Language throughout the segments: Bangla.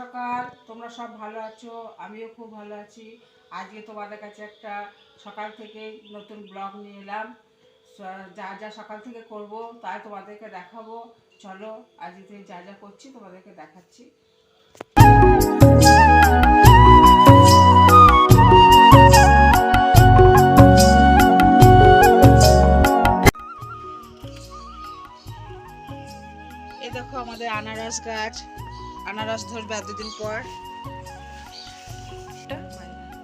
সকাল। তোমরা সব ভালো আছো, আমিও খুব ভালো আছি। আজকে তোমাদের কাছে একটা সকাল থেকে নতুন ব্লগ নিয়ে এলাম। যা যা সকাল থেকে করব তাই তোমাদেরকে দেখাবো। চলো আজকে যা যা করছি তোমাদেরকে দেখাচ্ছি। এই দেখো আমাদের আনারস গাছ, আনারস ধরবে এতদিন পর।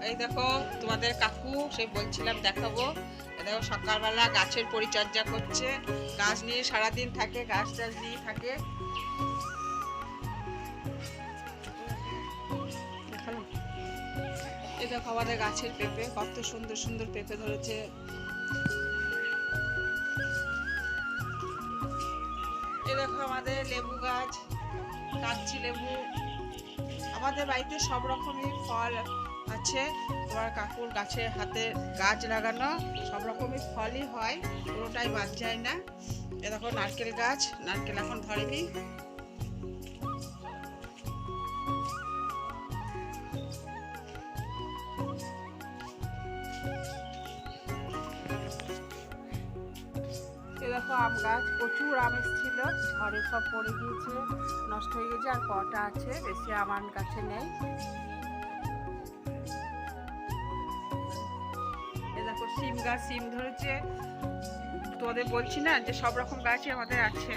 এই দেখো তোমাদের কাকু, সেই বলছিলাম দেখাবো। দেখো সকালবেলা গাছের পরিচর্যা করছে, গাছ নিয়ে সারাদিন থাকে, গাছ টাছ নিয়ে থাকে। এই দেখো আমাদের গাছের পেঁপে, কত সুন্দর সুন্দর পেঁপে ধরেছে। এই দেখো আমাদের লেবু গাছ, কাচ্চি লেবু। আমাদের বাড়িতে সব রকমই ফল আছে। তোমার কাকুর গাছের হাতে গাছ লাগানো, সব রকমই ফলই হয়, কোনোটাই বাদ যায় না। এ দেখো নারকেল গাছ, নারকেল এখন ধরেনি। এ দেখো আম গাছ, প্রচুর আম এসেছিল, ঝড়ে সব পড়ে গিয়েছে, নষ্ট হয়ে গেছে। আর কটা আছে, বেশি আম গাছে নেই। এ দেখো সিম গাছ, সিম ধরেছে। তোমাদের বলছি না যে সব রকম গাছই আমাদের আছে।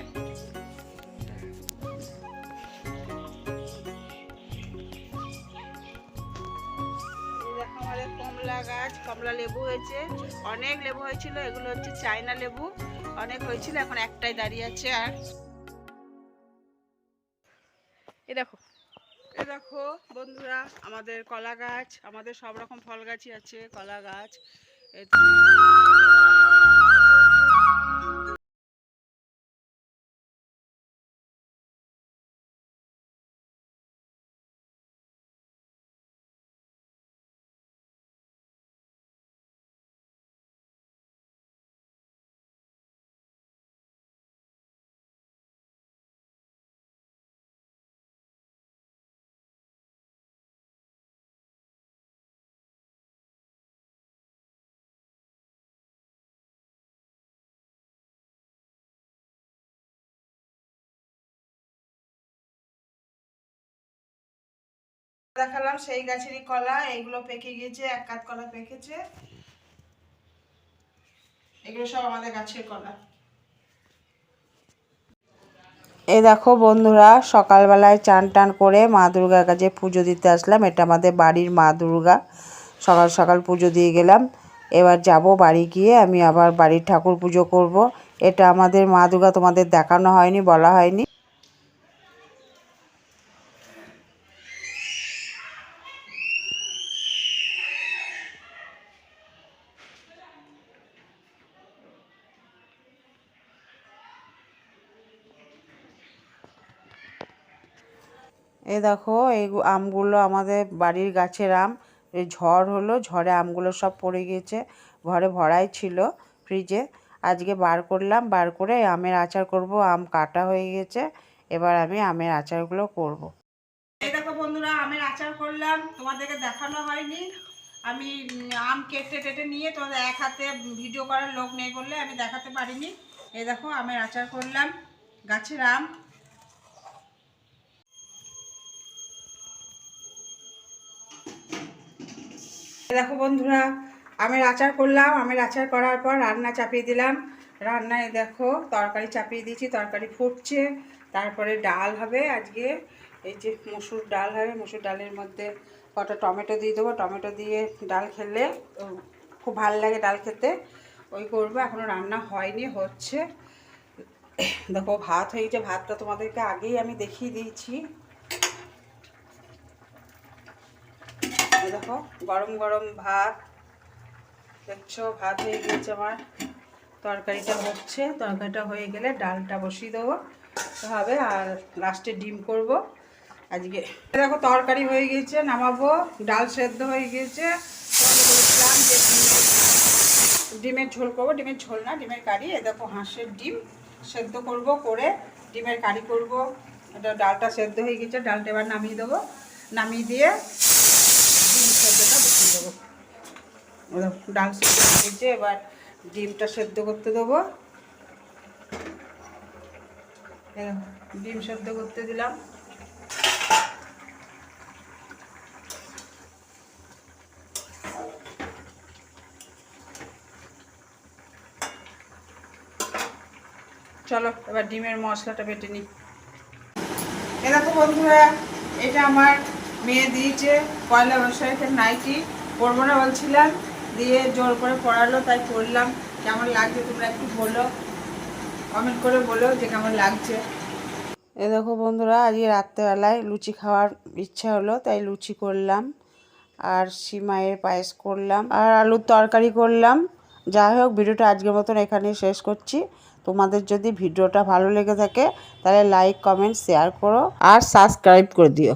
আমাদের কমলা গাছ, কমলা লেবু হয়েছে, অনেক লেবু হয়েছিল। এগুলো হচ্ছে চায়না লেবু, অনেক হয়েছিল, এখন একটাই দাঁড়িয়ে আছে। আর এ দেখো বন্ধুরা, আমাদের কলা গাছ, আমাদের সব রকম ফল গাছই আছে, কলা গাছ। দেখালাম সেই গাছেরই কলা, এগুলো পেকে গিয়েছে, এক কাঠ কলা পেকেছে। এগুলো সব আমাদের গাছের কলা। এই দেখো বন্ধুরা, সকালবেলায় চান টান করে মা দুর্গার কাছে পুজো দিতে আসলাম। এটা আমাদের বাড়ির মা দুর্গা। সকাল সকাল পুজো দিয়ে গেলাম। এবার যাব বাড়ি গিয়ে আমি আবার বাড়ির ঠাকুর পুজো করব। এটা আমাদের মা দুর্গা, তোমাদের দেখানো হয়নি, বলা হয়নি। এই দেখো এই আমগুলো আমাদের বাড়ির গাছের আম। এই ঝড় হলো, ঝড়ে আমগুলো সব পড়ে গিয়েছে। ঘরে ভরাই ছিল ফ্রিজে, আজকে বার করলাম, বার করে আমের আচার করব। আম কাটা হয়ে গেছে, এবার আমি আমের আচারগুলো করব। এই দেখো বন্ধুরা, আমের আচার করলাম, তোমাদেরকে দেখানো হয়নি। আমি আম কেটে টেটে নিয়ে, তোমাদের এক হাতে ভিডিও করার লোক নেই বললে আমি দেখাতে পারিনি। এই দেখো আমের আচার করলাম, গাছের আম। দেখো বন্ধুরা, আমের আচার করলাম। আমের আচার করার পর রান্না চাপিয়ে দিলাম। রান্নায় দেখো তরকারি চাপিয়ে দিয়েছি, তরকারি ফুটছে। তারপরে ডাল হবে আজকে, এই যে মসুর ডাল হবে। মসুর ডালের মধ্যে কটা টমেটো দিয়ে দেবো, টমেটো দিয়ে ডাল খেলে খুব ভালো লাগে ডাল খেতে, ওই করবো। এখনও রান্না হয়নি, হচ্ছে। দেখো ভাত হয়ে গেছে, ভাতটা তোমাদেরকে আগেই আমি দেখিয়ে দিয়েছি। দেখো গরম গরম ভাত, দেখছো ভাত হয়ে গিয়েছে আমার। তরকারিটা হচ্ছে, তরকারিটা হয়ে গেলে ডালটা বসিয়ে দেবো হবে। আর লাস্টে ডিম করব আজকে। দেখো তরকারি হয়ে গিয়েছে, নামাবো। ডাল সেদ্ধ হয়ে গিয়েছে। বলেছিলাম যে ডিমের ঝোল করবো, ডিমের ঝোল না, ডিমের কারি। এ দেখো হাঁসের ডিম সেদ্ধ করব, করে ডিমের কারি করব। এটা ডালটা সেদ্ধ হয়ে গেছে, ডালটা এবার নামিয়ে দেবো, নামিয়ে দিয়ে ডিম সেদ্ধটা বসিয়ে দেবো। ডাল সেদ্ধ হয়ে গেছে, এবার ডিমটা সেদ্ধ করতে দেবো। ডিম সেদ্ধ করতে দিলাম। চলো এবার ডিমের মশলাটা বেটে নিই। এ দেখো বন্ধুরা, এটা আমার মেয়ে দিয়েছে পয়লা বৈশাখের নাইটি, পরবো না বলছিলাম, দিয়ে জোর করে পরালো, তাই পরলাম। কেমন লাগছে তোমরা একটু বলো, কমেন্ট করে বলো যে কেমন লাগছে। এ দেখো বন্ধুরা, আজকে রাত্রেবেলায় লুচি খাওয়ার ইচ্ছা হলো, তাই লুচি করলাম, আর সিমাইয়ের পায়েস করলাম, আর আলুর তরকারি করলাম। যাই হোক, ভিডিওটা আজকের মতন এখানেই শেষ করছি। তোমাদের যদি ভিডিওটা ভালো লেগে থাকে তাহলে লাইক, কমেন্ট, শেয়ার করো আর সাবস্ক্রাইব করে দিও।